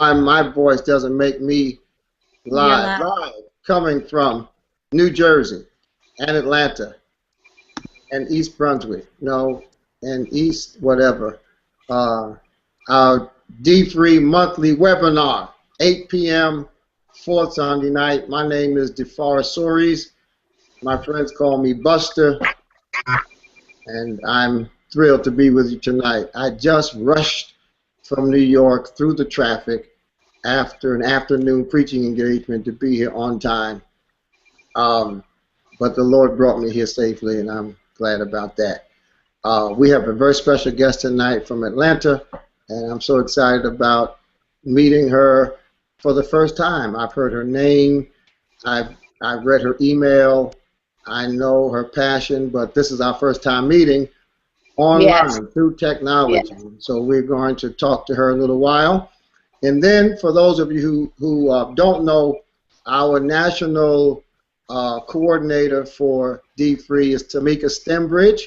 my voice doesn't make me live, coming from New Jersey and Atlanta and East Brunswick, no, and East whatever. Our dfree monthly webinar, 8 p.m. fourth Sunday night. My name is dfree Soaries. My friends call me Buster, and I'm thrilled to be with you tonight. I just rushed from New York through the traffic after an afternoon preaching engagement to be here on time. But the Lord brought me here safely, and I'm glad about that. We have a very special guest tonight from Atlanta, and I'm so excited about meeting her for the first time. I've heard her name, I've read her email, I know her passion, but this is our first time meeting online through technology. So we're going to talk to her in a little while. And then for those of you who don't know, our national coordinator for dfree is Tamika Stembridge,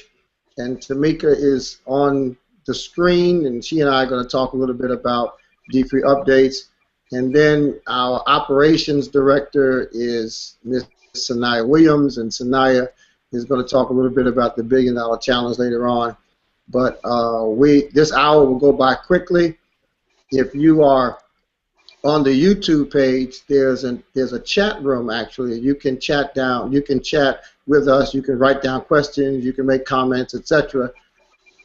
and Tamika is on the screen, and she and I are going to talk a little bit about dfree updates. And then our operations director is Ms. Sanaya Williams, and Sanaya is going to talk a little bit about the $1 billion challenge later on. But this hour will go by quickly. If you are on the YouTube page, there's a chat room actually. You can chat down. You can chat with us. You can write down questions. You can make comments, etc.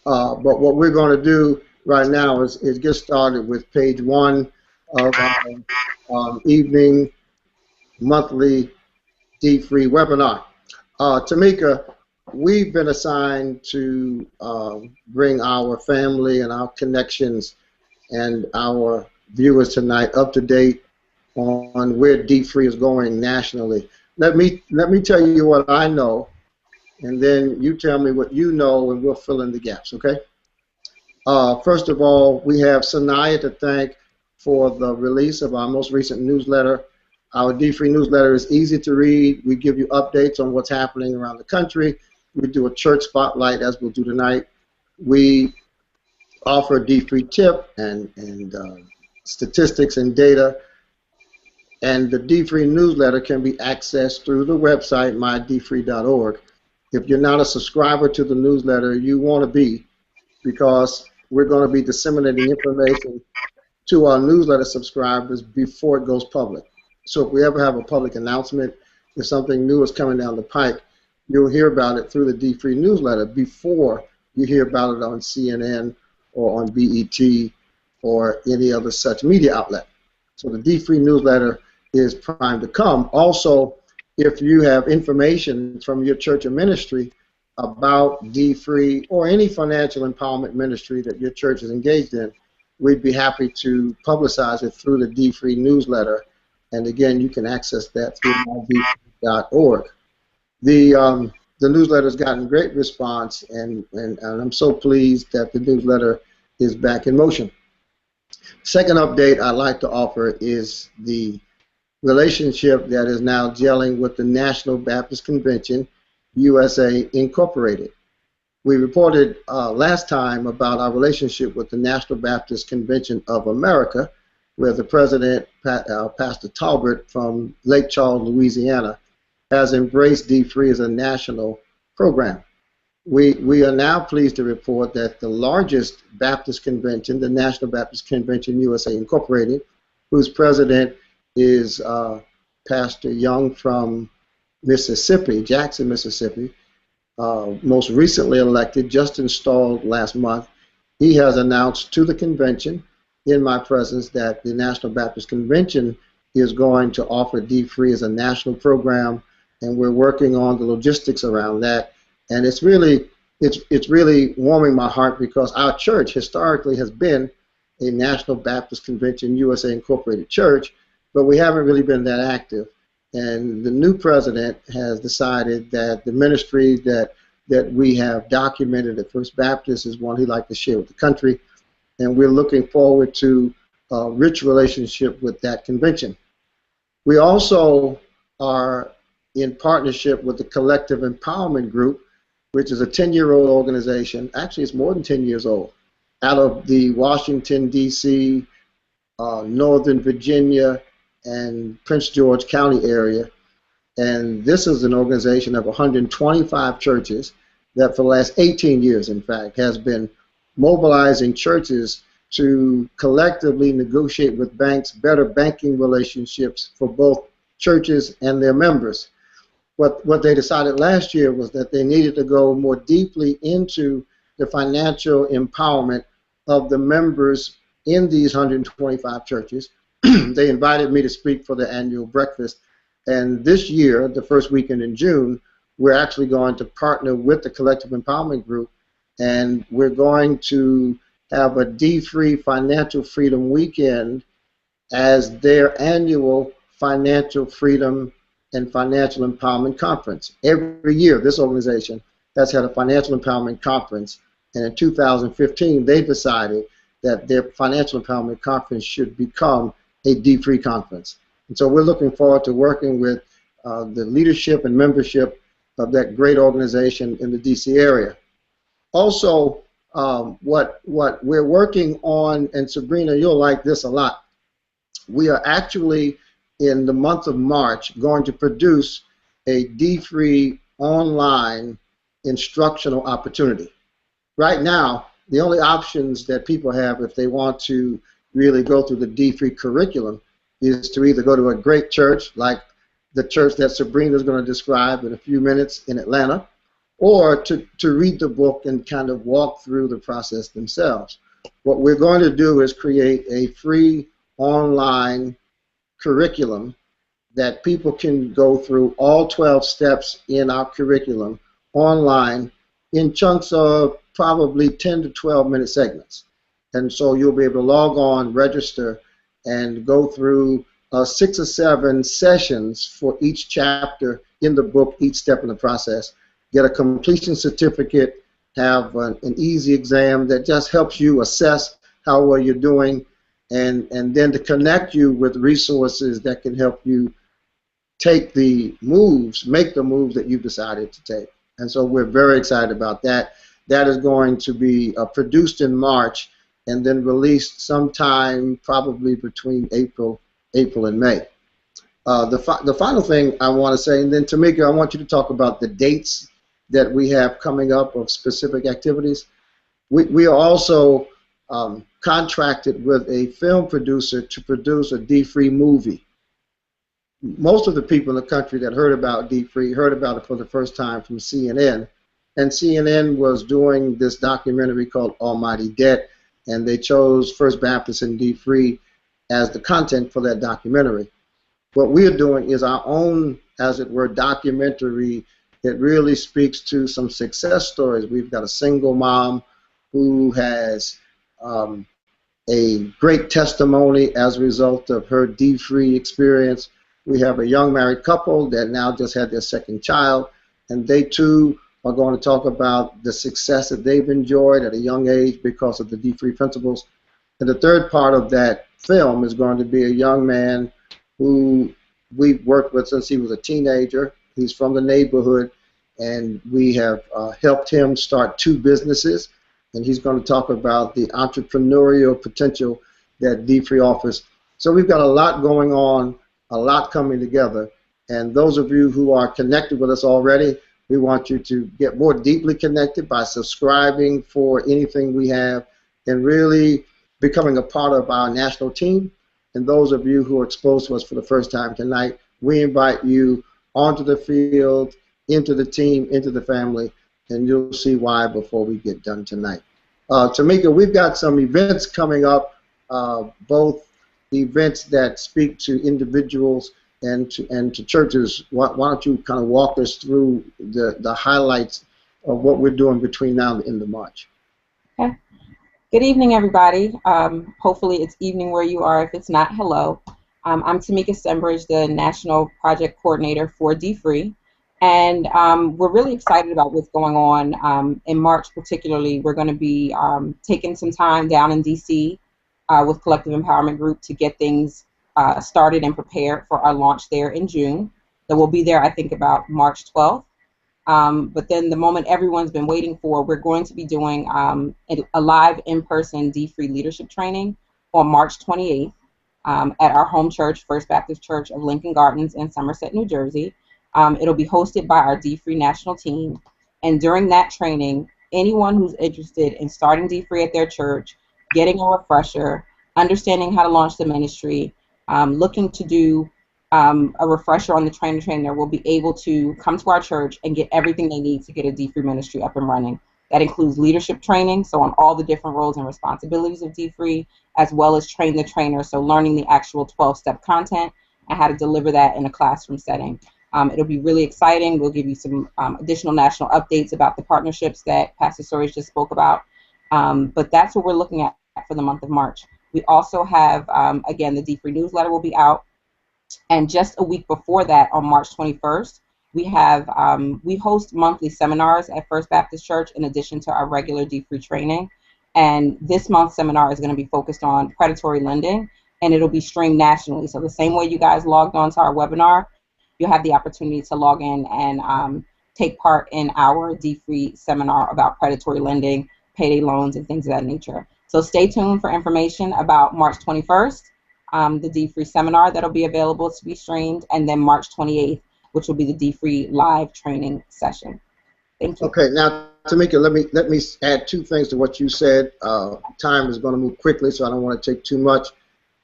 But what we're going to do right now is get started with page 1 of our evening monthly dfree webinar. Tamika, we've been assigned to bring our family and our connections and our viewers tonight up to date on where dfree is going nationally. Let me tell you what I know, and then you tell me what you know, and we'll fill in the gaps, okay? First of all, we have Sanaya to thank for the release of our most recent newsletter. Our dfree newsletter is easy to read. We give you updates on what's happening around the country. We do a church spotlight, as we'll do tonight. We offer a dfree tip and statistics and data. And the dfree newsletter can be accessed through the website, mydfree.org. If you're not a subscriber to the newsletter, you want to be, because we're going to be disseminating information to our newsletter subscribers before it goes public. So if we ever have a public announcement, if something new is coming down the pike, you'll hear about it through the dfree newsletter before you hear about it on CNN or on BET or any other such media outlet. So the dfree newsletter is primed to come. Also, if you have information from your church or ministry about dfree or any financial empowerment ministry that your church is engaged in, we'd be happy to publicize it through the dfree newsletter. And again, you can access that through mydfree.org. The newsletter has gotten great response, and I'm so pleased that the newsletter is back in motion. Second update I'd like to offer is the relationship that is now gelling with the National Baptist Convention, USA Incorporated. We reported last time about our relationship with the National Baptist Convention of America, where the president, Pastor Talbert from Lake Charles, Louisiana, has embraced dfree as a national program. We are now pleased to report that the largest Baptist convention, the National Baptist Convention USA Incorporated, whose president is Pastor Young from Mississippi, Jackson, Mississippi, most recently elected, just installed last month, he has announced to the convention in my presence that the National Baptist Convention is going to offer dfree as a national program, and we're working on the logistics around that. And it's really warming my heart, because our church historically has been a National Baptist Convention USA Incorporated church, but we haven't really been that active. And the new president has decided that the ministry that we have documented at First Baptist is one he'd like to share with the country, and we're looking forward to a rich relationship with that convention. We also are in partnership with the Collective Empowerment Group, which is a 10-year-old organization. Actually, it's more than 10 years old, out of the Washington, D.C. Northern Virginia and Prince George County area. And this is an organization of 125 churches that for the last 18 years, in fact, has been mobilizing churches to collectively negotiate with banks better banking relationships for both churches and their members. What they decided last year was that they needed to go more deeply into the financial empowerment of the members in these 125 churches. They invited me to speak for the annual breakfast. And this year, the first weekend in June, we're actually going to partner with the Collective Empowerment Group, and we're going to have a D-Free Financial Freedom Weekend as their annual financial freedom and financial empowerment conference. Every year, this organization has had a financial empowerment conference, and in 2015, they decided that their financial empowerment conference should become a D-Free conference. And so we're looking forward to working with the leadership and membership of that great organization in the D.C. area. Also, what we're working on, and Sebrina, you'll like this a lot, we are actually in the month of March going to produce a D-Free online instructional opportunity. Right now, the only options that people have if they want to really go through the D-Free curriculum is to either go to a great church like the church that Sebrina is going to describe in a few minutes in Atlanta, or to read the book and kind of walk through the process themselves. What we're going to do is create a free online curriculum that people can go through all 12 steps in our curriculum online in chunks of probably 10 to 12 minute segments. And so you'll be able to log on, register, and go through 6 or 7 sessions for each chapter in the book, each step in the process. Get a completion certificate, have an easy exam that just helps you assess how well you're doing, and then to connect you with resources that can help you take the moves, make the moves that you've decided to take. And so we're very excited about that. That is going to be produced in March and then released sometime probably between April and May. The final thing I want to say, and then Tamika, I want you to talk about the dates that we have coming up of specific activities. We are also contracted with a film producer to produce a D-Free movie. Most of the people in the country that heard about D-Free heard about it for the first time from CNN, and CNN was doing this documentary called Almighty Debt, and they chose First Baptist and D-Free as the content for that documentary. What we're doing is our own, as it were, documentary that really speaks to some success stories. We've got a single mom who has a great testimony as a result of her D-Free experience. We have a young married couple that now just had their second child, and they too are going to talk about the success that they've enjoyed at a young age because of the D-Free principles. And the third part of that film is going to be a young man who we've worked with since he was a teenager. He's from the neighborhood, and we have helped him start 2 businesses, and he's going to talk about the entrepreneurial potential that D-Free offers. So we've got a lot going on, a lot coming together, and those of you who are connected with us already, we want you to get more deeply connected by subscribing for anything we have and really becoming a part of our national team. And those of you who are exposed to us for the first time tonight, we invite you onto the field, into the team, into the family, and you'll see why before we get done tonight. Tamika, we've got some events coming up, both events that speak to individuals and to churches. Why don't you kind of walk us through the highlights of what we're doing between now and the end of March? Okay. Good evening, everybody. Hopefully it's evening where you are. If it's not, hello. I'm Tamika Sembridge, the National Project Coordinator for D-Free. And we're really excited about what's going on. In March particularly, we're going to be taking some time down in D.C. With Collective Empowerment Group to get things started and prepared for our launch there in June. So we'll be there, I think, about March 12th. But then the moment everyone's been waiting for, we're going to be doing a live in-person D-Free leadership training on March 28th. at our home church, First Baptist Church of Lincoln Gardens in Somerset, New Jersey. It'll be hosted by our dfree national team. And during that training, anyone who's interested in starting dfree at their church, getting a refresher, understanding how to launch the ministry, looking to do a refresher on the trainer will be able to come to our church and get everything they need to get a dfree ministry up and running. That includes leadership training, so on all the different roles and responsibilities of dfree, as well as train the trainer, so learning the actual 12-step content and how to deliver that in a classroom setting. It'll be really exciting. We'll give you some additional national updates about the partnerships that Pastor Soaries just spoke about. But that's what we're looking at for the month of March. We also have, again, the dfree newsletter will be out. And just a week before that, on March 21st, we have we host monthly seminars at First Baptist Church in addition to our regular dfree training. And this month's seminar is going to be focused on predatory lending, and it'll be streamed nationally. So the same way you guys logged on to our webinar, you'll have the opportunity to log in and take part in our dfree seminar about predatory lending, payday loans, and things of that nature. So stay tuned for information about March 21st, the dfree seminar that'll be available to be streamed, and then March 28th, which will be the dfree live training session. Thank you. Okay, now Tamika, let me add two things to what you said. Time is going to move quickly, so I don't want to take too much.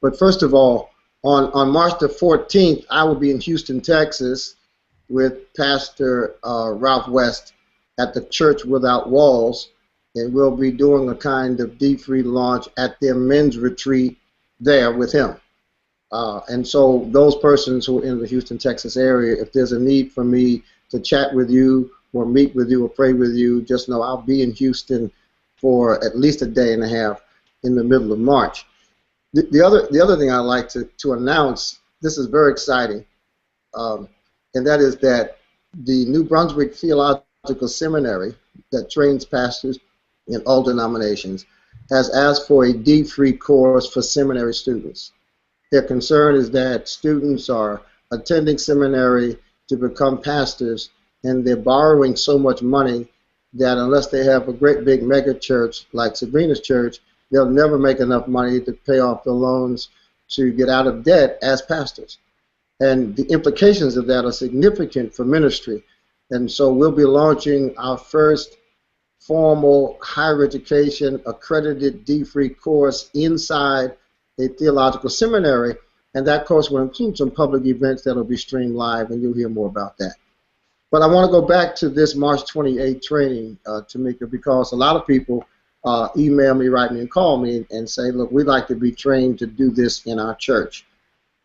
But first of all, on March the 14th, I will be in Houston, Texas, with Pastor Ralph West at the Church Without Walls, and we'll be doing a kind of dfree launch at their men's retreat there with him. And so those persons who are in the Houston, Texas area, if there's a need for me to chat with you or meet with you or pray with you, just know I'll be in Houston for at least a day and a half in the middle of March. The other thing I'd like to announce, this is very exciting, and that is that the New Brunswick Theological Seminary that trains pastors in all denominations has asked for a dfree course for seminary students. Their concern is that students are attending seminary to become pastors, and they're borrowing so much money that unless they have a great big mega church like Sebrina's church, they'll never make enough money to pay off the loans to get out of debt as pastors. And the implications of that are significant for ministry. And so we'll be launching our first formal higher education accredited dfree course inside a theological seminary, and that course will include some public events that will be streamed live, and you'll hear more about that. But I want to go back to this March 28th training, Tamika, because a lot of people email me, write me, and call me and say, look, we'd like to be trained to do this in our church.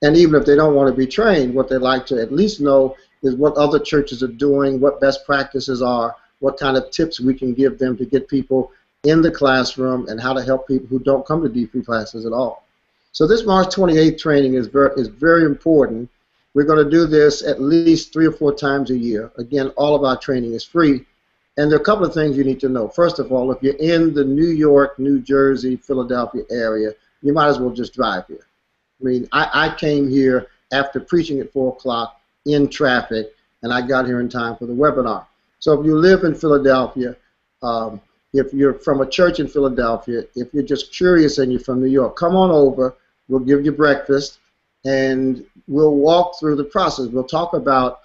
And even if they don't want to be trained, what they'd like to at least know is what other churches are doing, what best practices are, what kind of tips we can give them to get people in the classroom, and how to help people who don't come to dfree classes at all. So this March 28th training is very important. We're going to do this at least 3 or 4 times a year. Again, all of our training is free. And there are a couple of things you need to know. First of all, if you're in the New York, New Jersey, Philadelphia area, you might as well just drive here. I mean, I came here after preaching at 4 o'clock in traffic, and I got here in time for the webinar. So if you live in Philadelphia, if you're from a church in Philadelphia, if you're just curious and you're from New York, come on over. We'll give you breakfast, and we'll walk through the process. We'll talk about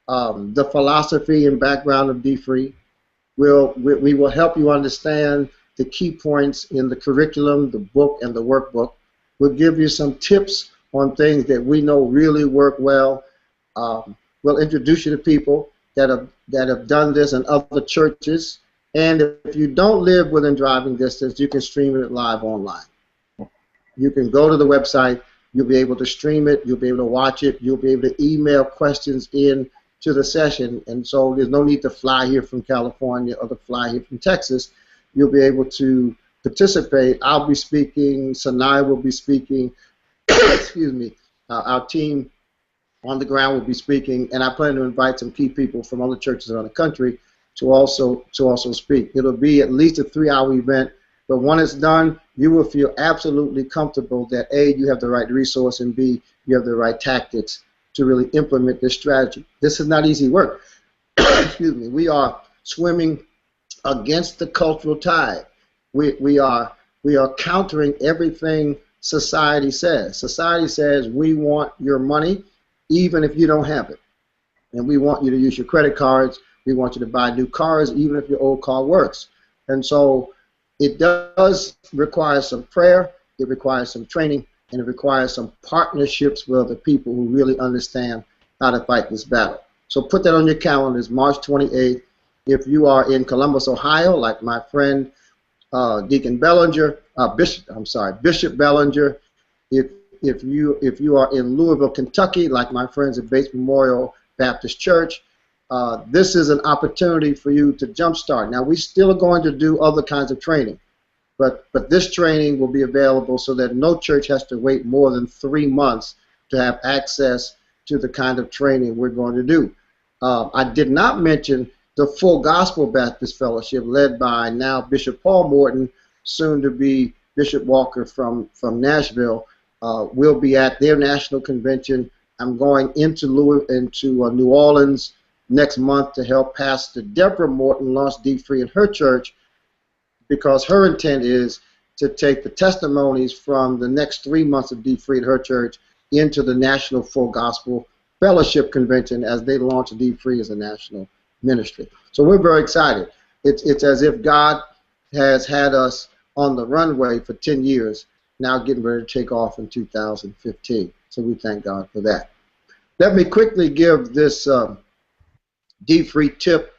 the philosophy and background of dfree. We will help you understand the key points in the curriculum, the book, and the workbook. We'll give you some tips on things that we know really work well. We'll introduce you to people that have done this in other churches. And if you don't live within driving distance, you can stream it live online. You can go to the website. You'll be able to stream it. You'll be able to watch it. You'll be able to email questions in to the session. And so there's no need to fly here from California or to fly here from Texas. You'll be able to participate. I'll be speaking. Sanai will be speaking. Excuse me. Our team on the ground will be speaking. And I plan to invite some key people from other churches around the country to also speak. It'll be at least a 3-hour event, but when it's done, you will feel absolutely comfortable that A, you have the right resource, and B, you have the right tactics to really implement this strategy. This is not easy work. Excuse me. We are swimming against the cultural tide. We are countering everything society says. Society says we want your money even if you don't have it. And we want you to use your credit cards. We want you to buy new cars even if your old car works. And so it does require some prayer, it requires some training, and it requires some partnerships with other people who really understand how to fight this battle. So put that on your calendars, March 28th. If you are in Columbus, Ohio, like my friend Deacon Bellinger, Bishop Bellinger. If you are in Louisville, Kentucky, like my friends at Bates Memorial Baptist Church, this is an opportunity for you to jumpstart. Now, we still are going to do other kinds of training, but this training will be available so that no church has to wait more than 3 months to have access to the kind of training we're going to do. I did not mention the Full Gospel Baptist Fellowship, led by now Bishop Paul Morton, soon to be Bishop Walker from Nashville, will be at their national convention. I'm going into New Orleans next month to help Pastor Deborah Morton launch dfree in her church, because her intent is to take the testimonies from the next 3 months of dfree in her church into the National Full Gospel Fellowship Convention as they launch dfree as a national ministry. So we're very excited. It's as if God has had us on the runway for 10 years, now getting ready to take off in 2015. So we thank God for that. Let me quickly give this dfree tip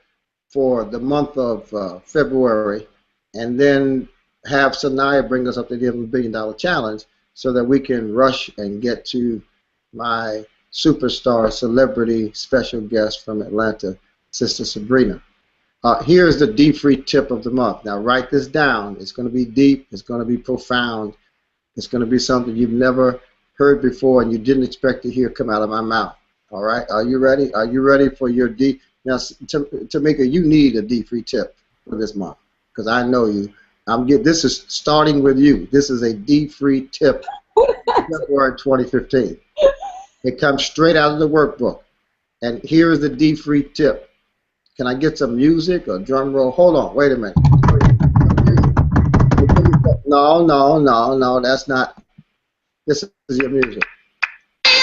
for the month of February, and then have Sanaya bring us up to the $11 billion challenge so that we can rush and get to my superstar celebrity special guest from Atlanta, Sister Sebrina. Here's the dfree tip of the month. Now write this down. It's going to be deep. It's going to be profound. It's going to be something you've never heard before and you didn't expect to hear come out of my mouth. All right? Are you ready? Are you ready for your D? Now, Tamika, you need a dfree tip for this month because I know you. This is starting with you. This is a dfree tip February 2015. It comes straight out of the workbook. And here is the dfree tip. Can I get some music or drum roll? Hold on, wait a minute. No, that's not. This is your music. I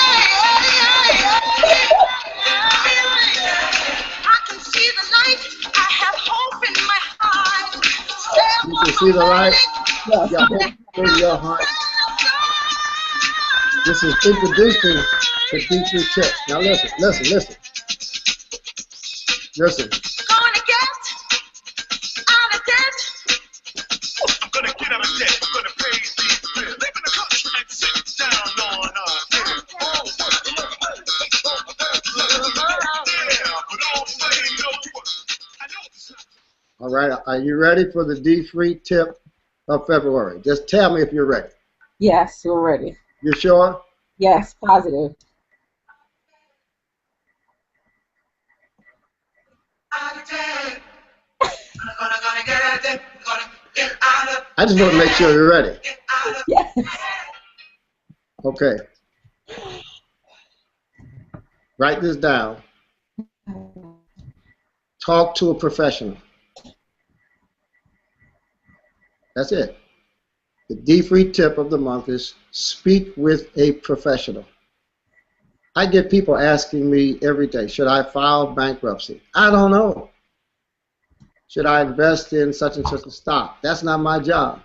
can see the light. I have hope in my heart. You can see the light. You got hope in your heart. This is introducing the dfree tip. Now listen. Listen. Gonna get out of debt. I'm gonna get out of debt. I'm gonna pay these bills. Live in the country and sit down on a All right, are you ready for the dfree tip of February? Just tell me if you're ready. Yes, we're ready. You sure? Yes, positive. I just want to make sure you're ready. Yes. Okay. Write this down. Talk to a professional. That's it. The dfree tip of the month is speak with a professional. I get people asking me every day, should I file bankruptcy? I don't know. Should I invest in such and such a stock? That's not my job.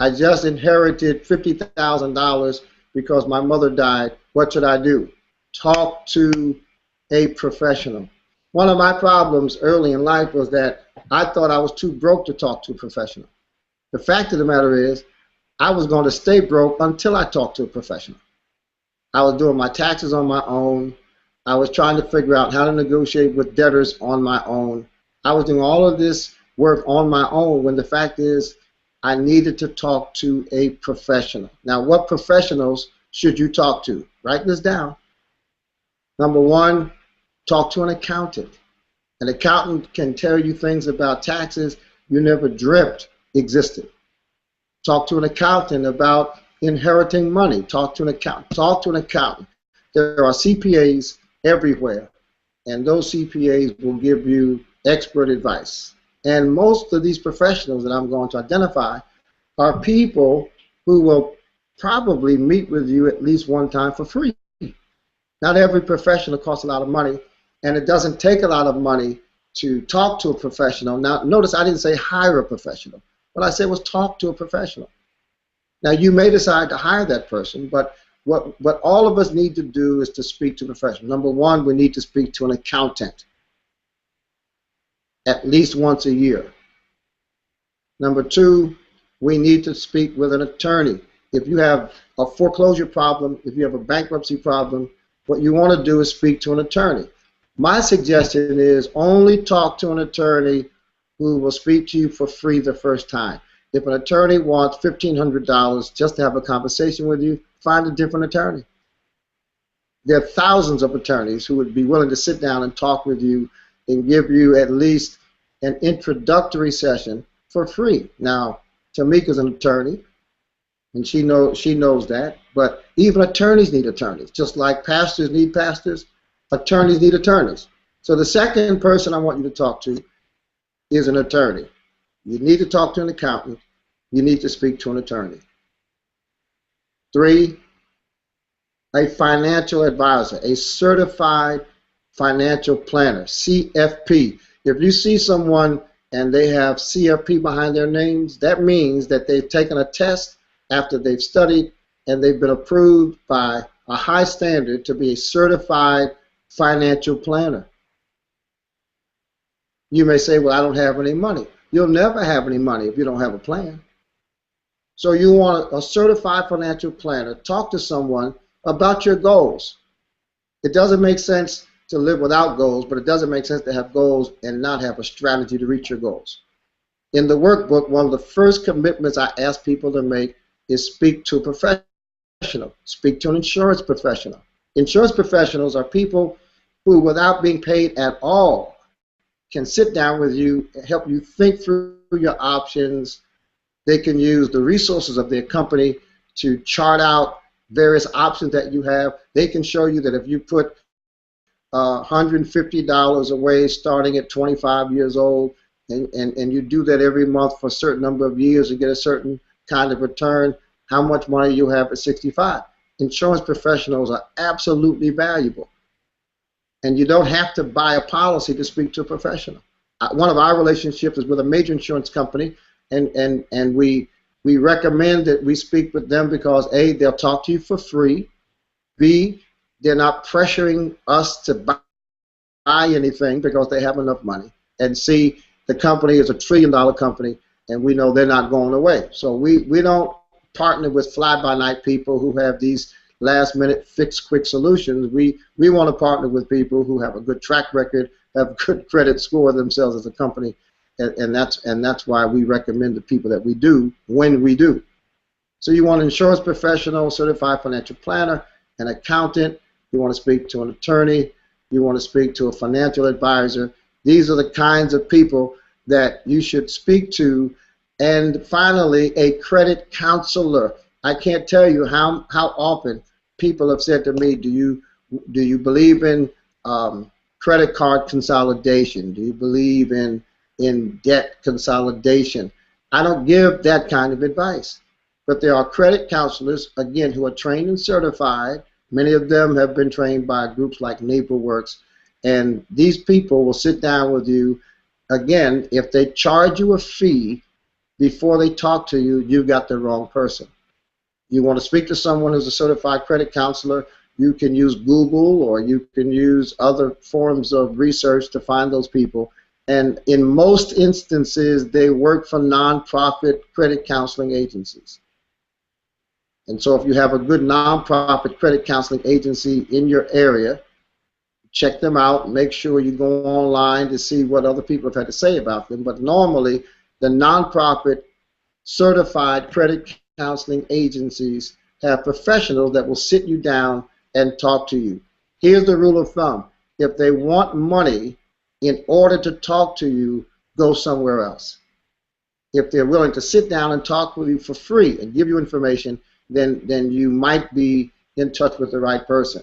I just inherited $50,000 because my mother died. What should I do? Talk to a professional. One of my problems early in life was that I thought I was too broke to talk to a professional. The fact of the matter is, I was going to stay broke until I talked to a professional. I was doing my taxes on my own. I was trying to figure out how to negotiate with debtors on my own. I was doing all of this work on my own when the fact is I needed to talk to a professional. Now, what professionals should you talk to? Write this down. Number one, talk to an accountant. An accountant can tell you things about taxes you never dreamt existed. Talk to an accountant about inheriting money. Talk to an accountant. Talk to an accountant. There are CPAs everywhere, and those CPAs will give you expert advice. And most of these professionals that I'm going to identify are people who will probably meet with you at least one time for free. Not every professional costs a lot of money, and it doesn't take a lot of money to talk to a professional. Now, notice I didn't say hire a professional. What I said was talk to a professional. Now, you may decide to hire that person, but what all of us need to do is to speak to a professional. Number one, we need to speak to an accountant at least once a year. Number two, we need to speak with an attorney. If you have a foreclosure problem, if you have a bankruptcy problem, what you want to do is speak to an attorney. My suggestion is only talk to an attorney who will speak to you for free the first time. If an attorney wants $1,500 just to have a conversation with you, find a different attorney. There are thousands of attorneys who would be willing to sit down and talk with you and give you at least an introductory session for free. Now, Tamika's an attorney, and she knows that, but even attorneys need attorneys. Just like pastors need pastors, attorneys need attorneys. So the second person I want you to talk to is an attorney. You need to talk to an accountant. You need to speak to an attorney. 3, a financial advisor, a certified financial planner, CFP. If you see someone and they have CFP behind their names, that means that they've taken a test after they've studied and they've been approved by a high standard to be a certified financial planner. You may say, well, I don't have any money. You'll never have any money if you don't have a plan. So you want a certified financial planner. Talk to someone about your goals. It doesn't make sense to live without goals, but it doesn't make sense to have goals and not have a strategy to reach your goals. In the workbook, one of the first commitments I ask people to make is speak to a professional. Speak to an insurance professional. Insurance professionals are people who, without being paid at all, can sit down with you and help you think through your options. They can use the resources of their company to chart out various options that you have. They can show you that if you put $150 away starting at 25 years old and you do that every month for a certain number of years and get a certain kind of return, how much money you have at 65. Insurance professionals are absolutely valuable. And you don't have to buy a policy to speak to a professional. One of our relationships is with a major insurance company, and we recommend that we speak with them because A, they'll talk to you for free. B, they're not pressuring us to buy anything because they have enough money. And C, the company is $1 trillion company, and we know they're not going away. So we don't partner with fly-by-night people who have these last-minute fix-quick solutions. We want to partner with people who have a good track record, have a good credit score themselves as a company, and that's why we recommend the people that we do when we do. So you want an insurance professional, certified financial planner, an accountant. You want to speak to an attorney. You want to speak to a financial advisor. These are the kinds of people that you should speak to. And finally, a credit counselor. I can't tell you how often people have said to me, do you believe in credit card consolidation? Do you believe in debt consolidation? I don't give that kind of advice. But there are credit counselors, again, who are trained and certified. Many of them have been trained by groups like NapleWorks. And these people will sit down with you. Again, if they charge you a fee before they talk to you, you've got the wrong person. You want to speak to someone who's a certified credit counselor, you can use Google or you can use other forms of research to find those people. And in most instances, they work for nonprofit credit counseling agencies. And so if you have a good nonprofit credit counseling agency in your area, check them out, make sure you go online to see what other people have had to say about them. But normally, the nonprofit certified credit counseling agencies have professionals that will sit you down and talk to you. Here's the rule of thumb. If they want money in order to talk to you, go somewhere else. If they're willing to sit down and talk with you for free and give you information, then you might be in touch with the right person.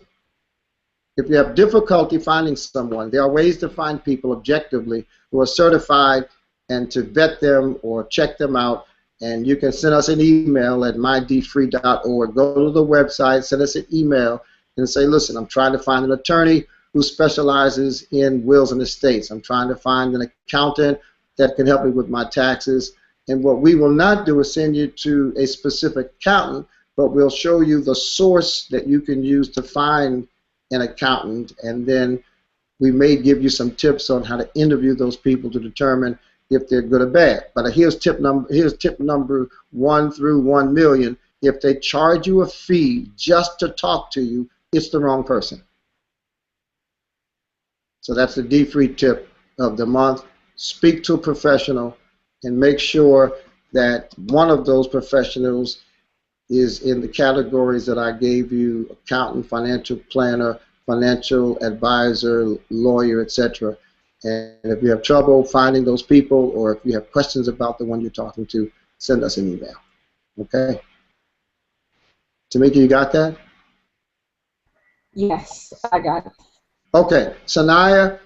If you have difficulty finding someone, there are ways to find people objectively who are certified and to vet them or check them out. And you can send us an email at mydfree.org. Go to the website, send us an email, and say, listen, I'm trying to find an attorney who specializes in wills and estates. I'm trying to find an accountant that can help me with my taxes. And what we will not do is send you to a specific accountant, but we'll show you the source that you can use to find an accountant, and then we may give you some tips on how to interview those people to determine if they're good or bad. But here's tip number 1 through 1 million. If they charge you a fee just to talk to you, it's the wrong person. So that's the dfree tip of the month. Speak to a professional and make sure that one of those professionals is in the categories that I gave you: accountant, financial planner, financial advisor, lawyer, etc. And if you have trouble finding those people, or if you have questions about the one you're talking to, send us an email. Okay? Tamika, you got that? Yes, I got it. Okay, Sanaya,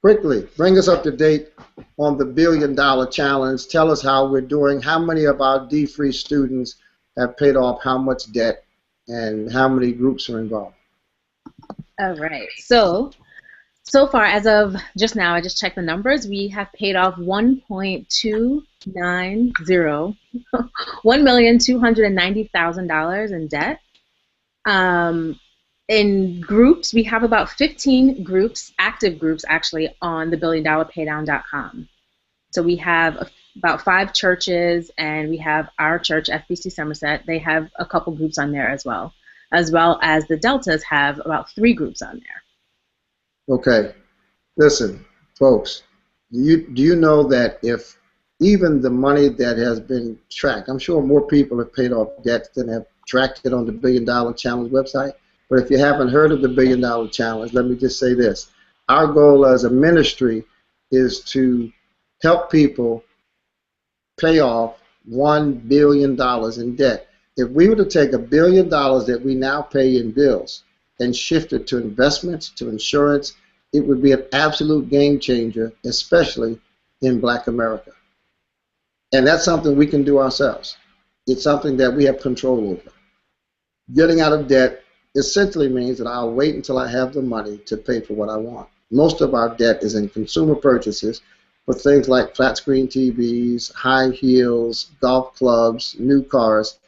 quickly, bring us up to date on the $1 billion challenge. Tell us how we're doing. How many of our dfree students have paid off how much debt, and how many groups are involved? All right. So far, as of just now, I just checked the numbers. We have paid off 1,290,000 in debt. In groups, we have about 15 groups, active groups actually, on the BillionDollarPaydown.com. So we have about 5 churches, and we have our church, FBC Somerset. They have a couple groups on there as well as the Deltas have about 3 groups on there. Okay, listen, folks, do you know that if even the money that has been tracked, I'm sure more people have paid off debts than have tracked it on the $1 Billion Challenge website, but if you haven't heard of the $1 Billion Challenge, let me just say this. Our goal as a ministry is to help people pay off $1 billion in debt. If we were to take $1 billion that we now pay in bills and shift it to investments, to insurance, it would be an absolute game changer, especially in Black America. And that's something we can do ourselves. It's something that we have control over. Getting out of debt essentially means that I'll wait until I have the money to pay for what I want. Most of our debt is in consumer purchases for things like flat screen TVs, high heels, golf clubs, new cars.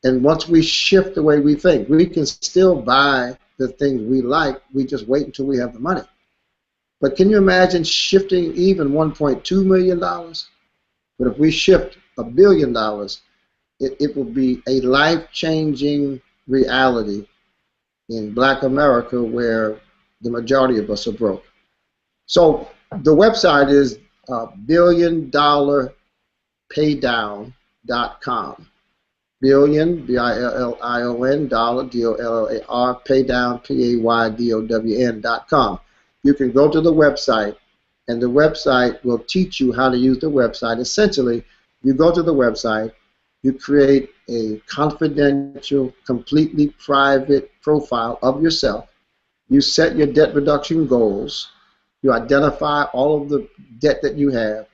And once we shift the way we think, we can still buy the things we like, we just wait until we have the money. But can you imagine shifting even $1.2 million? But if we shift $1 billion, it will be a life-changing reality in Black America, where the majority of us are broke. So the website is BillionDollarPaydown.com. Billion, B-I-L-L-I-O-N, dollar, D-O-L-L-A-R, paydown, P-A-Y-D-O-W-N.com. You can go to the website, and the website will teach you how to use the website. Essentially, you go to the website, you create a confidential, completely private profile of yourself. You set your debt reduction goals. You identify all of the debt that you have.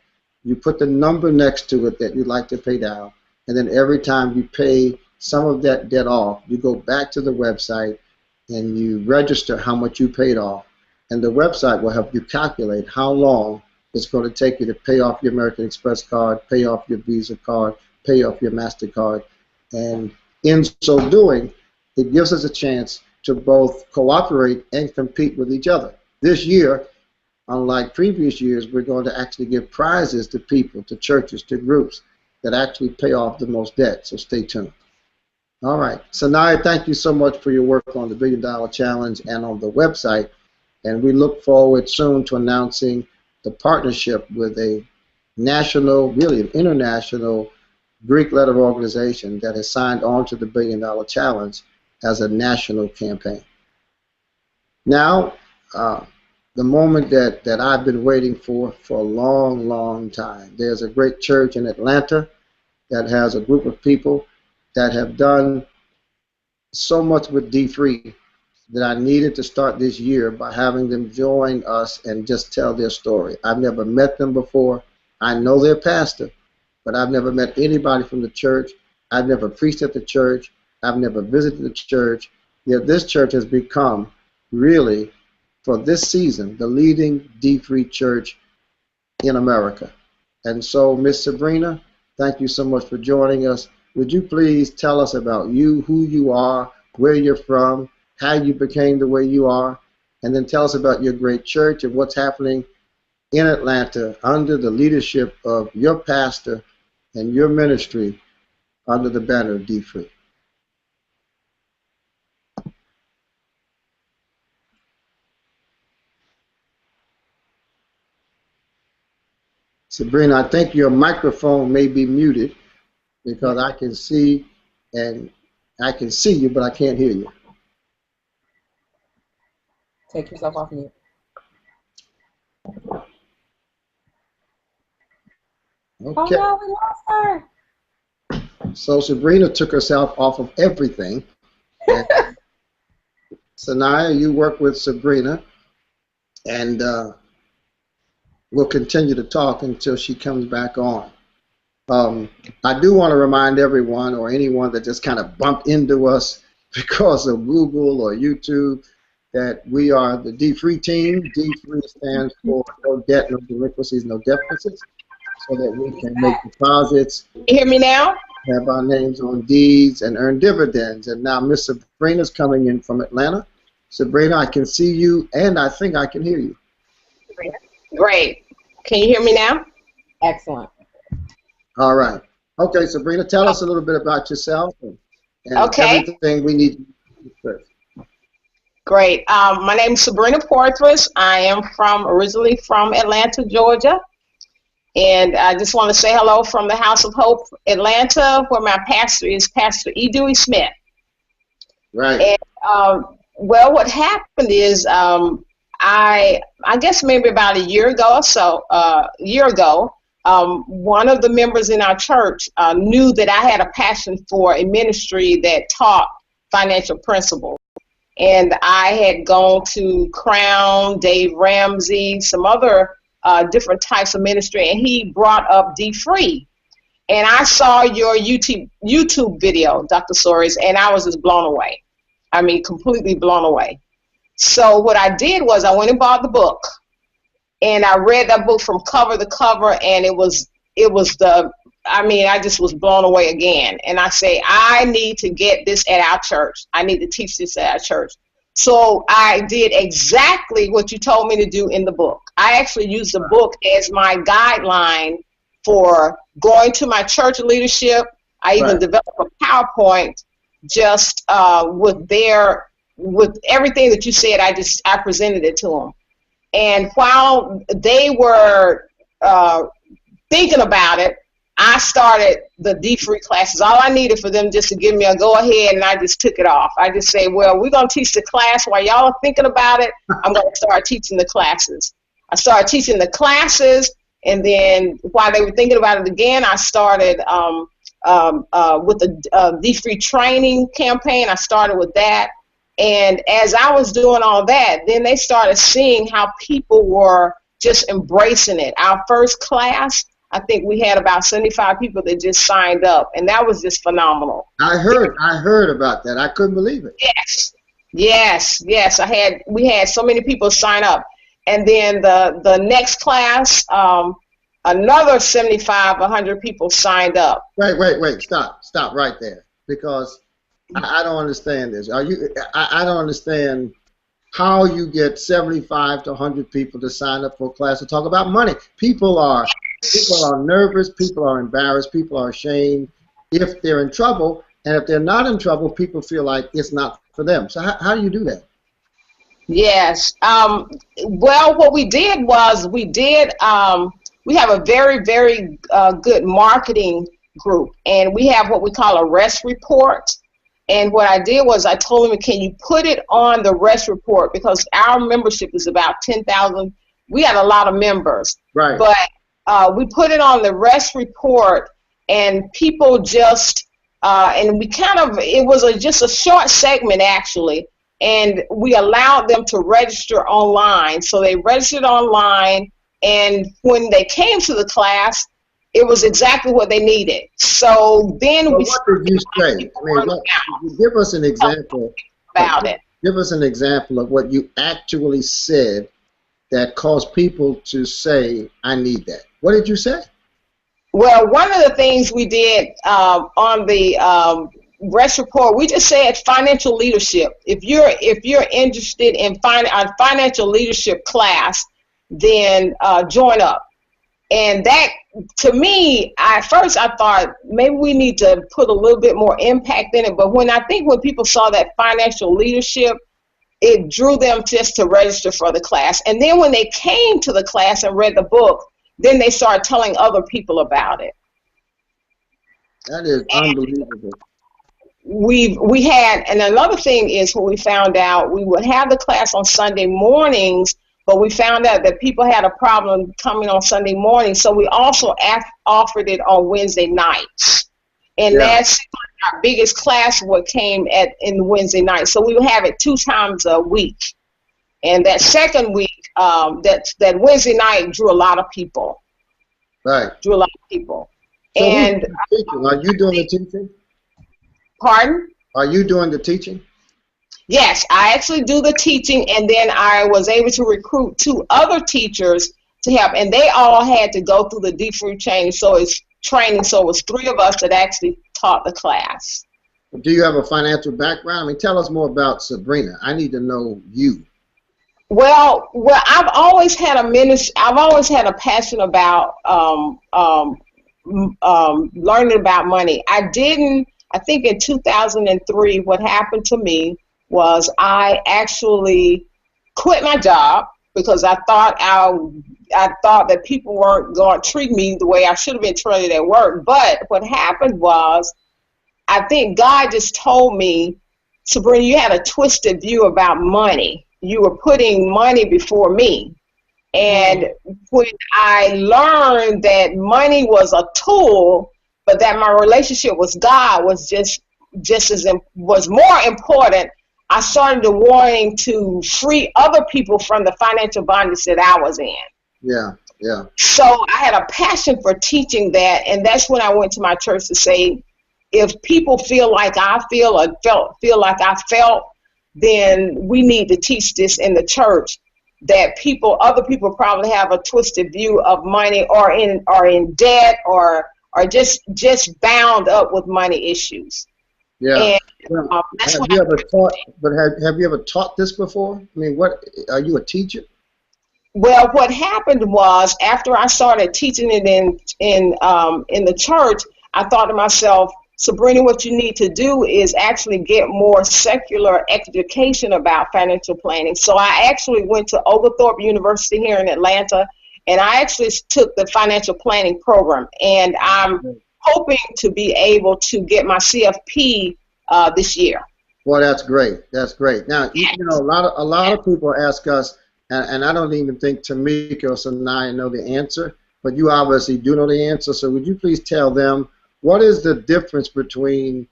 You put the number next to it that you'd like to pay down. And then every time you pay some of that debt off, you go back to the website and you register how much you paid off. And the website will help you calculate how long it's going to take you to pay off your American Express card, pay off your Visa card, pay off your MasterCard. And in so doing, it gives us a chance to both cooperate and compete with each other. This year, unlike previous years, we're going to actually give prizes to people, to churches, to groups that actually pay off the most debt. So stay tuned. All right. Sanaya, thank you so much for your work on the $1 Billion Challenge and on the website. And we look forward soon to announcing the partnership with a national, really an international Greek letter organization that has signed on to the $1 Billion Challenge as a national campaign. Now, the moment that I've been waiting for a long, long time. There's a great church in Atlanta that has a group of people that have done so much with dfree that I needed to start this year by having them join us and just tell their story. I've never met them before. I know their pastor, but I've never met anybody from the church. I've never preached at the church. I've never visited the church. Yet this church has become really, for this season, the leading D-free church in America. And so, Miss Sebrina, thank you so much for joining us. Would you please tell us about you, who you are, where you're from, how you became the way you are, and then tell us about your great church and what's happening in Atlanta under the leadership of your pastor and your ministry under the banner of dfree. Sebrina, I think your microphone may be muted because I can see you, but I can't hear you. Take yourself off mute. Okay. Oh no, we lost her. So Sebrina took herself off of everything. Sanaya, you work with Sebrina, and we'll continue to talk until she comes back on. I do want to remind everyone or anyone that just kind of bumped into us because of Google or YouTube that we are the dfree team. dfree stands for no debt, no delinquencies, no deficits, so that we can make deposits. You hear me now? Have our names on deeds and earn dividends. And now Miss Sebrina's coming in from Atlanta. Sebrina, I can see you and I think I can hear you. Great. Can you hear me now? Excellent. All right. Okay, Sebrina, tell us a little bit about yourself and everything we need to first. Great. My name is Sebrina Poythress. I am originally from Atlanta, Georgia. And I just want to say hello from the House of Hope, Atlanta, where my pastor is Pastor E. Dewey Smith. Right. And, well, what happened is I guess maybe about a year ago or so, one of the members in our church knew that I had a passion for a ministry that taught financial principles. And I had gone to Crown, Dave Ramsey, some other different types of ministry, and he brought up dfree. And I saw your YouTube video, Dr. Soaries, and I was just blown away. I mean, completely blown away. So what I did was I went and bought the book, and I read that book from cover to cover, and I just was blown away again. And I say, I need to get this at our church. I need to teach this at our church. So I did exactly what you told me to do in the book. I actually used the book as my guideline for going to my church leadership. I even developed a PowerPoint just with everything that you said. I presented it to them. And while they were thinking about it, I started the dfree classes. All I needed for them just to give me a go ahead, and I just took it off. I just say, well, we're going to teach the class while y'all are thinking about it. I'm going to start teaching the classes. I started teaching the classes, and then while they were thinking about it again, I started with the dfree training campaign. I started with that. And as I was doing all that, then they started seeing how people were just embracing it. Our first class, I think we had about 75 people that just signed up, and that was just phenomenal. I heard about that. I couldn't believe it. Yes. We had so many people sign up. And then the next class, another 75, 100 people signed up. Wait, stop right there, because I don't understand this. I don't understand how you get 75 to 100 people to sign up for a class to talk about money. People are nervous, people are embarrassed, people are ashamed if they're in trouble, and if they're not in trouble, people feel like it's not for them. So how do you do that? Yes. Well, what we did was we have a very, very good marketing group, and we have what we call a rest report. And what I did was I told them, can you put it on the rest report, because our membership is about 10,000. We had a lot of members. Right. But we put it on the rest report, and people just, and we it was just a short segment actually, and we allowed them to register online. So they registered online, and when they came to the class, It was exactly what they needed. So then So we what did you say? I mean, give us an example about it. Give us an example of what you actually said that caused people to say, "I need that." What did you say? Well, one of the things we did on the Rest Report, we just said financial leadership. If you're interested in a financial leadership class, then join up. And that, to me, at first I thought maybe we need to put a little bit more impact in it. But when people saw that financial leadership, it drew them just to register for the class. And then when they came to the class and read the book, then they started telling other people about it. That is unbelievable. We had, and another thing is what we found out, we would have the class on Sunday mornings, but we found out that people had a problem coming on Sunday morning, so we also offered it on Wednesday nights. And that's our biggest class what came in the Wednesday night. So we would have it 2 times a week. And that second week, that Wednesday night drew a lot of people. Right. Drew a lot of people. So and are you doing the teaching? Pardon? Are you doing the teaching? Yes, I actually do the teaching, and then I was able to recruit 2 other teachers to help, and they all had to go through the dfree training. So it was 3 of us that actually taught the class. Do you have a financial background? I mean, tell us more about Sebrina. I need to know you. Well, I've always had a passion about learning about money. I think in 2003, what happened to me was I actually quit my job because I thought that people weren't going to treat me the way I should have been treated at work. But what happened was, I think God just told me, Sebrina, you had a twisted view about money. You were putting money before me. And when I learned that money was a tool, but that my relationship with God was was more important, I started wanting to free other people from the financial bondage that I was in. Yeah, yeah. So I had a passion for teaching that, and that's when I went to my church to say, if people feel like I feel or feel like I felt, then we need to teach this in the church, that other people probably have a twisted view of money, or in debt, or just bound up with money issues. Yeah. And, have you ever taught this before? I mean, are you a teacher? Well, what happened was, after I started teaching it in the church, I thought to myself, Sebrina, what you need to do is actually get more secular education about financial planning. So I actually went to Oglethorpe University here in Atlanta, and I actually took the financial planning program. And I'm hoping to be able to get my CFP this year. Well, that's great. That's great. Now, you know, a lot of people ask us, and I don't even think Tamika or Sanaya know the answer, but you obviously do know the answer. So would you please tell them, what is the difference between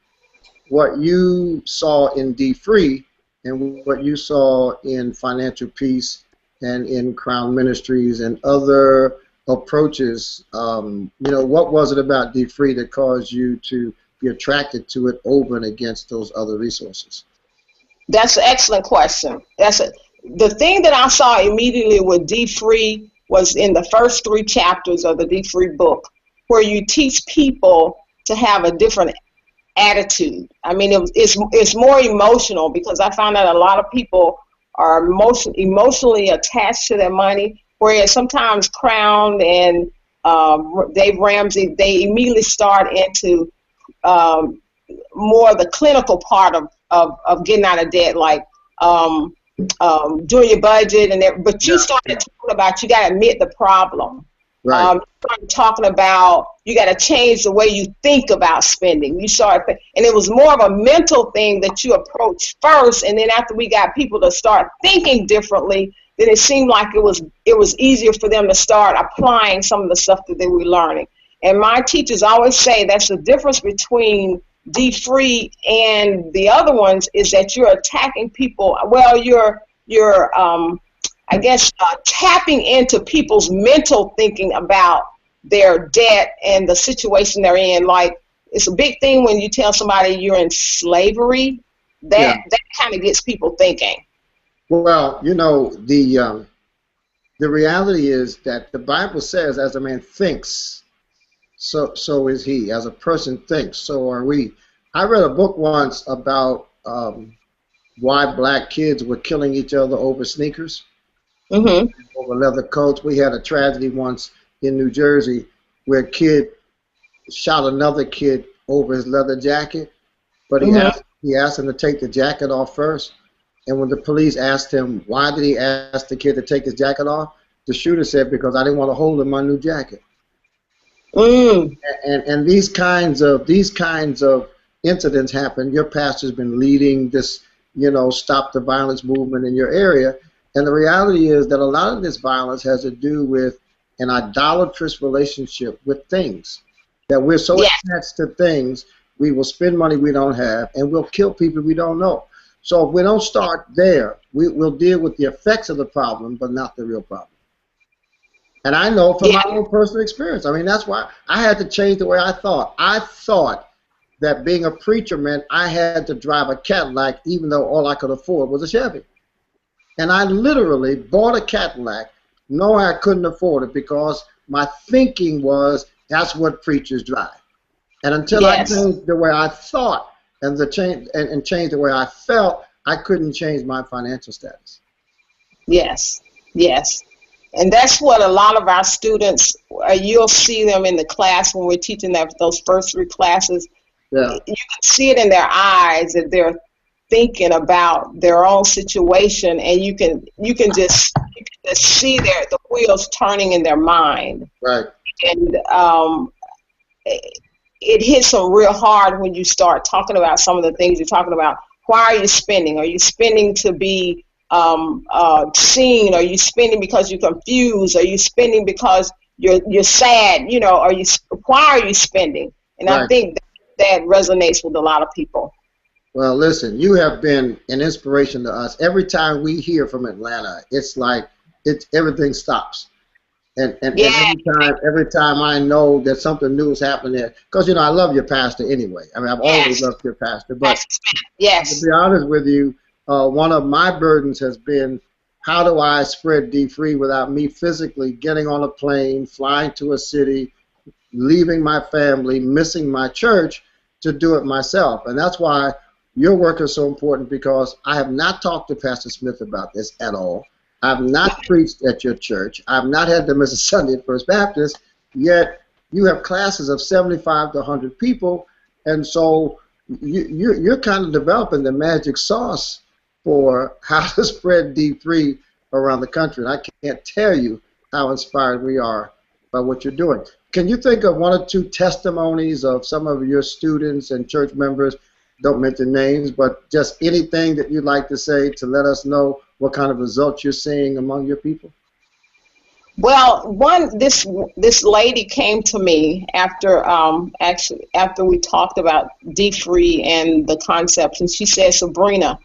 what you saw in dfree and what you saw in Financial Peace and in Crown Ministries and other approaches? You know, what was it about dfree that caused you to be attracted to it over and against those other resources? That's an excellent question. The thing that I saw immediately with dfree was in the first 3 chapters of the dfree book, where you teach people to have a different attitude. I mean, it's more emotional, because I found out a lot of people are emotionally attached to their money, whereas sometimes Crown and Dave Ramsey, they immediately start into more the clinical part of getting out of debt, like doing your budget, but you started talking about, you got to admit the problem. Right. Talking about, you got to change the way you think about spending. And it was more of a mental thing that you approached first, and then after we got people to start thinking differently, then it seemed like it was easier for them to start applying some of the stuff that they were learning. And my teachers always say that's the difference between dfree and the other ones, is that you're attacking people. Well, you're tapping into people's mental thinking about their debt and the situation they're in. Like, it's a big thing when you tell somebody you're in slavery. That kind of gets people thinking. Well, you know, the reality is that the Bible says, as a man thinks, so is he. As a person thinks, so are we. I read a book once about why black kids were killing each other over sneakers, over leather coats. We had a tragedy once in New Jersey where a kid shot another kid over his leather jacket, but he asked him to take the jacket off first. And when the police asked him why did he ask the kid to take his jacket off, the shooter said, because I didn't want to hold in my new jacket. And these kinds of incidents happen. Your pastor's been leading this, you know, stop the violence movement in your area, and the reality is that a lot of this violence has to do with an idolatrous relationship with things. That we're so attached to things, we will spend money we don't have, and we'll kill people we don't know. So if we don't start there, we'll deal with the effects of the problem, but not the real problem. And I know from my own personal experience. I mean, that's why I had to change the way I thought. I thought that being a preacher meant I had to drive a Cadillac even though all I could afford was a Chevy. And I literally bought a Cadillac knowing I couldn't afford it because my thinking was that's what preachers drive. And until I changed the way I thought and changed the way I felt, I couldn't change my financial status. Yes. And that's what a lot of our students, you'll see them in the class when we're teaching those first 3 classes. Yeah. You can see it in their eyes that they're thinking about their own situation, and you can just see the wheels turning in their mind. Right. And it hits them real hard when you start talking about some of the things you're talking about. Why are you spending? Are you spending to be seen? Are you spending because you're confused? Are you spending because you're sad? You know, why are you spending? And I think that resonates with a lot of people. Well, listen, you have been an inspiration to us. Every time we hear from Atlanta, it's like everything stops. And every time I know that something new is happening there, because, you know, I love your pastor anyway. I mean, I've always loved your pastor. But to be honest with you, one of my burdens has been, how do I spread dfree without me physically getting on a plane, flying to a city, leaving my family, missing my church to do it myself? And that's why your work is so important, because I have not talked to Pastor Smith about this at all. I've not preached at your church. I've not had to miss a Sunday at First Baptist, yet you have classes of 75 to 100 people, and so you're kind of developing the magic sauce for how to spread dfree around the country. And I can't tell you how inspired we are by what you're doing. Can you think of 1 or 2 testimonies of some of your students and church members? Don't mention names, but just anything that you'd like to say to let us know what kind of results you're seeing among your people. Well, this lady came to me after we talked about dfree and the concepts, and she said, Sebrina,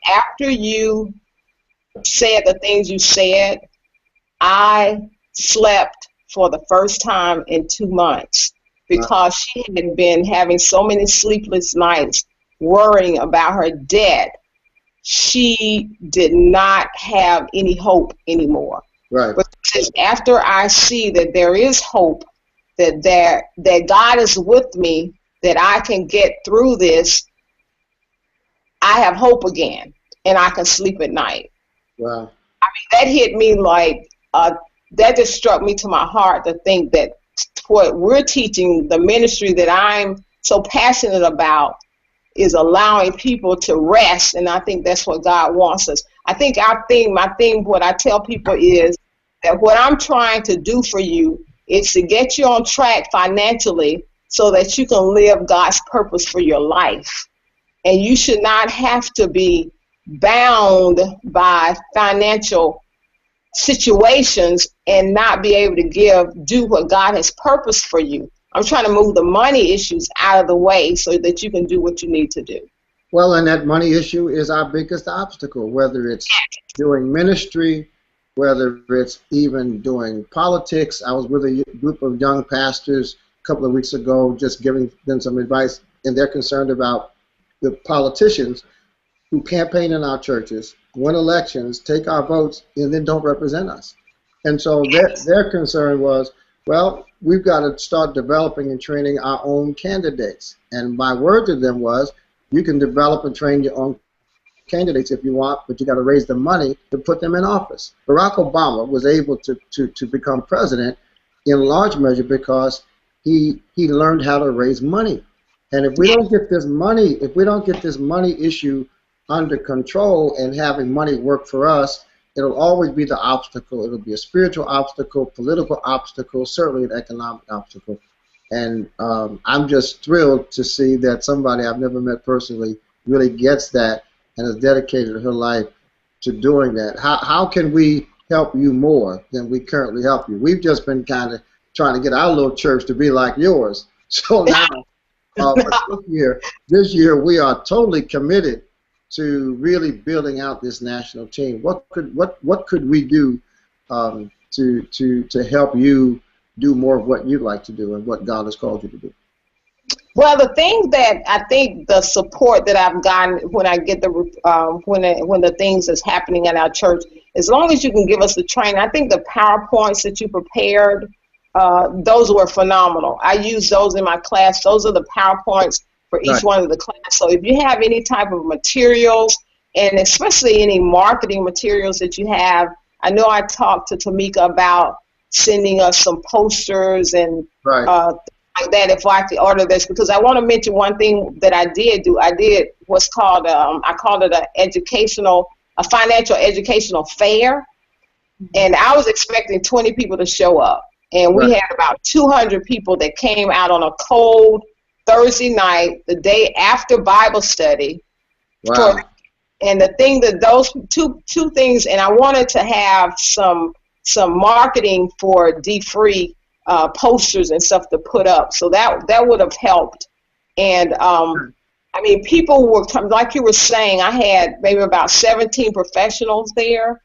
after you said the things you said, I slept for the first time in 2 months, because she had been having so many sleepless nights worrying about her debt. She did not have any hope anymore. Right. But after I see that there is hope, that God is with me, that I can get through this, I have hope again, and I can sleep at night. Wow. I mean, that hit me like, that just struck me to my heart, to think that what we're teaching, the ministry that I'm so passionate about, is allowing people to rest, and I think that's what God wants us. I think my thing, what I tell people is that what I'm trying to do for you is to get you on track financially so that you can live God's purpose for your life. And you should not have to be bound by financial situations and not be able to do what God has purposed for you. I'm trying to move the money issues out of the way so that you can do what you need to do. Well, and that money issue is our biggest obstacle, whether it's doing ministry, whether it's even doing politics. I was with a group of young pastors a couple of weeks ago just giving them some advice, and they're concerned about the politicians who campaign in our churches, win elections, take our votes, and then don't represent us. And so their concern was, well, we've got to start developing and training our own candidates. And my word to them was, you can develop and train your own candidates if you want, but you got to raise the money to put them in office. Barack Obama was able to become president in large measure because he learned how to raise money. And if we don't get this money, issue under control and having money work for us, it'll always be the obstacle. It'll be a spiritual obstacle, political obstacle, certainly an economic obstacle. And I'm just thrilled to see that somebody I've never met personally really gets that and has dedicated her life to doing that. How can we help you more than we currently help you? We've just been kind of trying to get our little church to be like yours. So now, this year we are totally committed to really building out this national team. What could we do to help you do more of what you'd like to do and what God has called you to do? Well, the thing that I think the support that I've gotten when I get the when the things that's happening at our church, as long as you can give us the training, I think the PowerPoints that you prepared, those were phenomenal. I use those in my class. Those are the PowerPoints for each one of the class. So if you have any type of materials, and especially any marketing materials that you have, I know I talked to Tamika about sending us some posters and like that if I could order this, because I want to mention one thing that I did do. I did what's called I called it a financial educational fair, and I was expecting 20 people to show up, and we had about 200 people that came out on a cold Thursday night, the day after Bible study. Wow. And the thing that those two things, and I wanted to have some marketing for dfree posters and stuff to put up, so that would have helped. And I mean, people were like you were saying. I had maybe about 17 professionals there.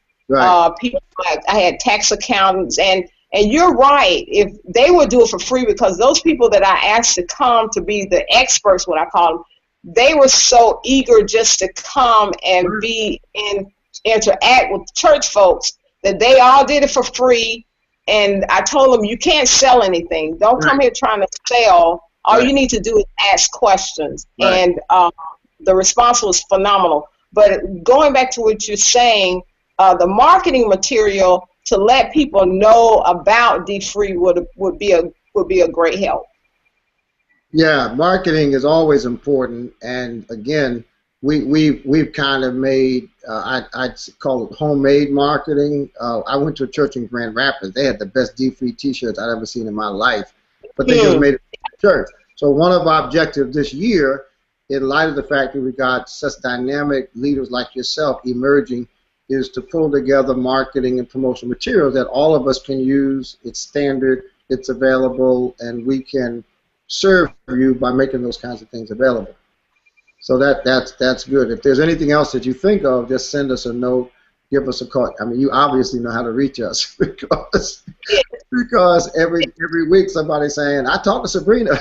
People like I had tax accountants, and you're right. If they would do it for free, because those people that I asked to come to be the experts, what I call them, they were so eager just to come and be and interact with church folks that they all did it for free. And I told them, you can't sell anything. Don't come here trying to sell. All you need to do is ask questions. And the response was phenomenal. But going back to what you're saying, the marketing material to let people know about dfree would be a great help. Yeah, marketing is always important. And again, we've kind of made, I'd call it homemade marketing. I went to a church in Grand Rapids. They had the best dfree T-shirts I'd ever seen in my life, but they just made it for the church. So one of our objectives this year, in light of the fact that we got such dynamic leaders like yourself emerging, is to pull together marketing and promotional materials that all of us can use. It's standard, it's available, and we can serve you by making those kinds of things available. So that's good. If there's anything else that you think of, just send us a note, give us a call. I mean, you obviously know how to reach us because every week somebody's saying, I talked to Sebrina.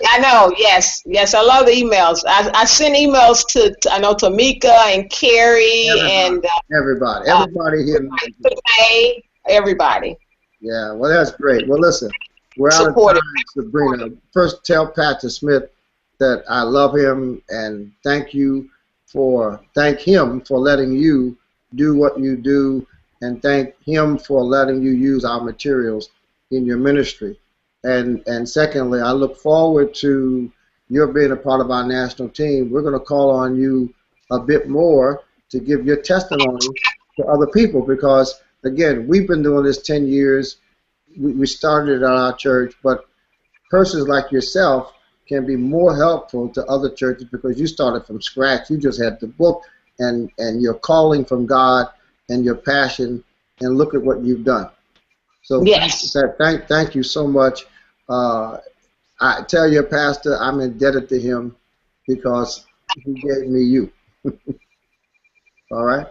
I know, yes, I love the emails. I send emails to I know Tamika and Carrie and everybody here. Everybody. Yeah, well, that's great. Well, listen, we're out of time, Sebrina. First, tell Pastor Smith that I love him and thank him for letting you do what you do, and thank him for letting you use our materials in your ministry. And secondly, I look forward to your being a part of our national team. We're going to call on you a bit more to give your testimony to other people, because again, we've been doing this 10 years. We started at our church, but persons like yourself can be more helpful to other churches because you started from scratch. You just had the book and your calling from God and your passion, and look at what you've done. So thank you so much. I tell your pastor I'm indebted to him because he gave me you. All right?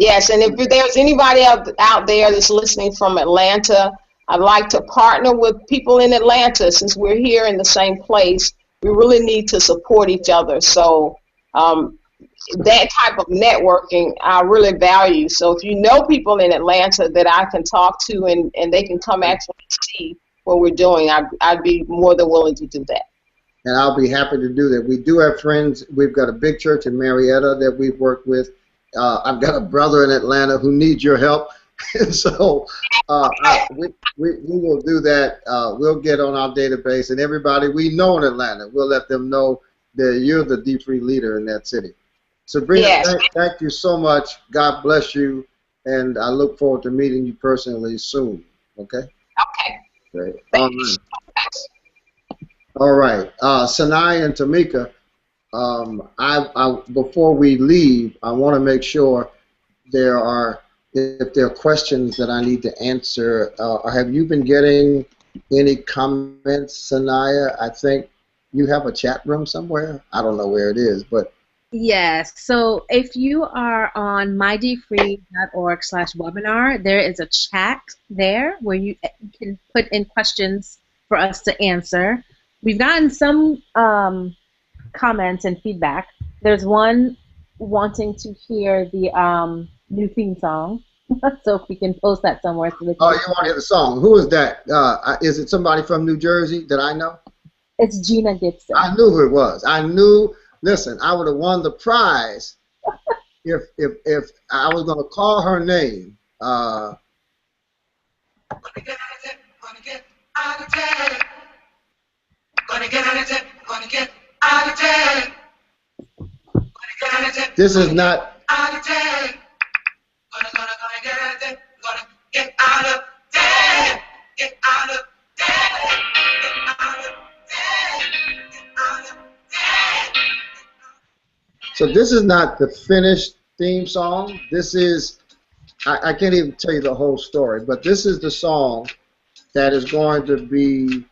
Yes, and if there's anybody out there that's listening from Atlanta, I'd like to partner with people in Atlanta. Since we're here in the same place, we really need to support each other. So that type of networking I really value. So if you know people in Atlanta that I can talk to and they can come actually see what we're doing, I'd be more than willing to do that. And I'll be happy to do that. We do have friends. We've got a big church in Marietta that we've worked with. I've got a brother in Atlanta who needs your help. So we will do that. We'll get on our database, and everybody we know in Atlanta, we'll let them know that you're the dfree leader in that city. Sabrina, Yes. thank you so much. God bless you, and I look forward to meeting you personally soon. Okay? Okay. Great. Thank you so much. All right. Sanai and Tamika, before we leave, I want to make sure if there are questions that I need to answer. Have you been getting any comments, Sanaya? I think you have a chat room somewhere. I don't know where it is, but Yes. So if you are on mydfree.org/webinar, there is a chat there where you can put in questions for us to answer. We've gotten some comments and feedback. There's one wanting to hear the new theme song. So if we can post that somewhere. So you want to hear the song? Who is that? Is it somebody from New Jersey that I know? It's Gina Gibson. I knew who it was. I knew. Listen, I would have won the prize if I was going to call her name. Gonna get out of it, gonna get out of it. Gonna get out of it, gonna get out of it. Gonna get out of it. This is not. Out of it. Gonna get out of it. Gonna get out of it. Get out of it. Get out of it. Get out of it. So this is not the finished theme song. This is, I can't even tell you the whole story, but this is the song that is going to be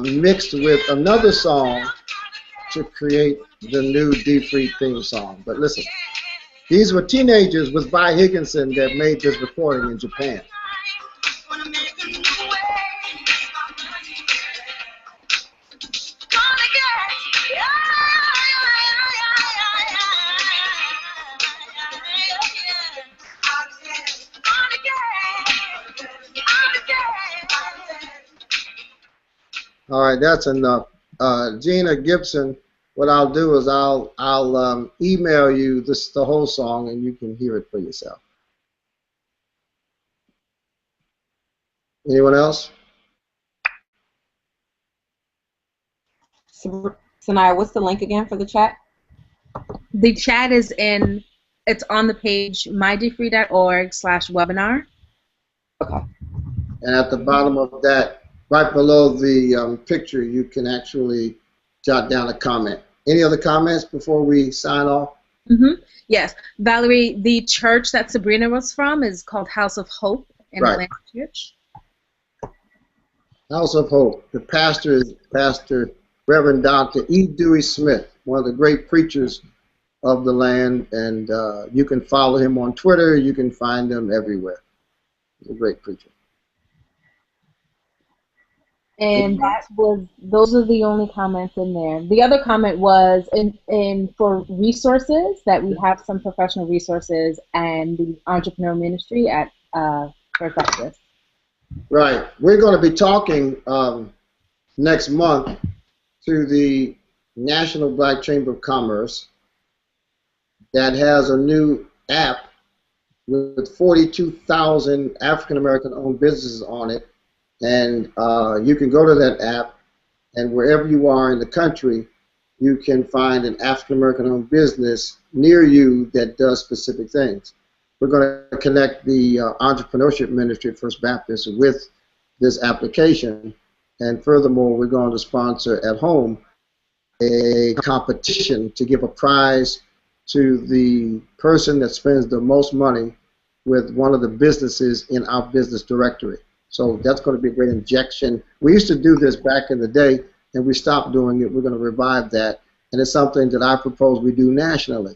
mixed with another song to create the new dfree theme song. But listen, these were teenagers with Vi Higginson that made this recording in Japan. All right, that's enough. Gina Gibson, what I'll do is I'll email you the whole song, and you can hear it for yourself. Anyone else? Sanaya, what's the link again for the chat? The chat is it's on the page mydfree.org/webinar. Okay. And at the bottom of that, right below the picture, you can actually jot down a comment. Any other comments before we sign off? Mm-hmm. Yes. Valerie, the church that Sebrina was from is called House of Hope in Atlanta Church. House of Hope. The pastor is Pastor Reverend Dr. E. Dewey Smith, one of the great preachers of the land, and you can follow him on Twitter. You can find him everywhere. He's a great preacher. And those are the only comments in there. The other comment was for resources, that we have some professional resources and the entrepreneur ministry at Poythress. Right. We're going to be talking next month to the National Black Chamber of Commerce that has a new app with 42,000 African American owned businesses on it. And you can go to that app, and wherever you are in the country, you can find an African American owned business near you that does specific things. We're going to connect the entrepreneurship ministry at First Baptist with this application, and furthermore, we're going to sponsor at home a competition to give a prize to the person that spends the most money with one of the businesses in our business directory. So that's going to be a great injection. We used to do this back in the day, and we stopped doing it. We're going to revive that, and it's something that I propose we do nationally.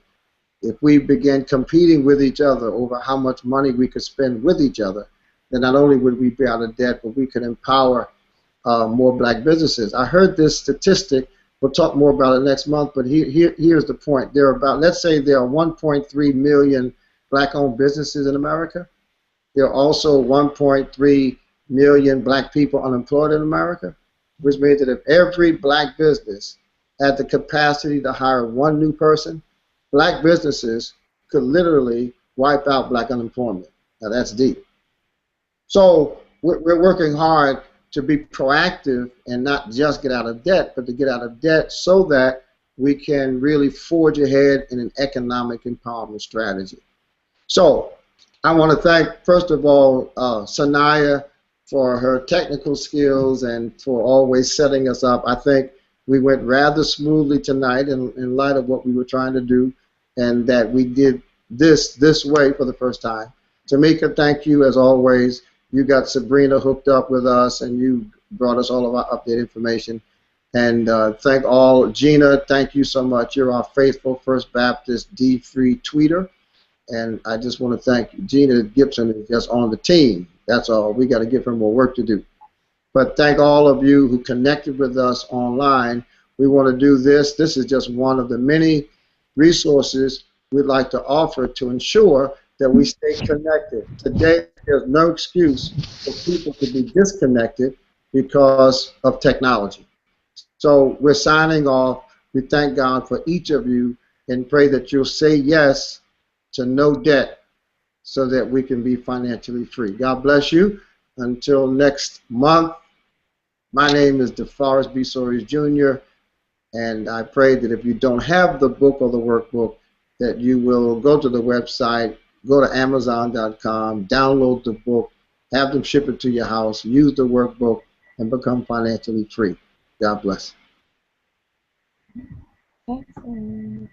if we begin competing with each other over how much money we could spend with each other, then not only would we be out of debt, but we could empower more black businesses. I heard this statistic. We'll talk more about it next month, but here's the point. There are about, let's say there are 1.3 million black-owned businesses in America. There are also 1.3 million black people unemployed in America, which means that if every black business had the capacity to hire one new person, black businesses could literally wipe out black unemployment. Now that's deep. So we're working hard to be proactive and not just get out of debt, but to get out of debt so that we can really forge ahead in an economic empowerment strategy. So I want to thank, first of all, Sanaya for her technical skills and for always setting us up. I think we went rather smoothly tonight in light of what we were trying to do, and that we did this way for the first time. Tamika, thank you as always. You got Sebrina hooked up with us, and you brought us all of our updated information. And thank all. Gina, thank you so much. You're our faithful First Baptist dfree tweeter. And I just want to thank you. Gina Gibson is just on the team. That's all. We got to give her more work to do. But thank all of you who connected with us online. We want to do this. This is just one of the many resources we'd like to offer to ensure that we stay connected. Today, there's no excuse for people to be disconnected because of technology. So we're signing off. We thank God for each of you and pray that you'll say yes to no debt so that we can be financially free. God bless you. Until next month, my name is DeForest B. Soaries Jr., and I pray that if you don't have the book or the workbook, that you will go to the website, go to Amazon.com, download the book, have them ship it to your house, use the workbook, and become financially free. God bless. Excellent.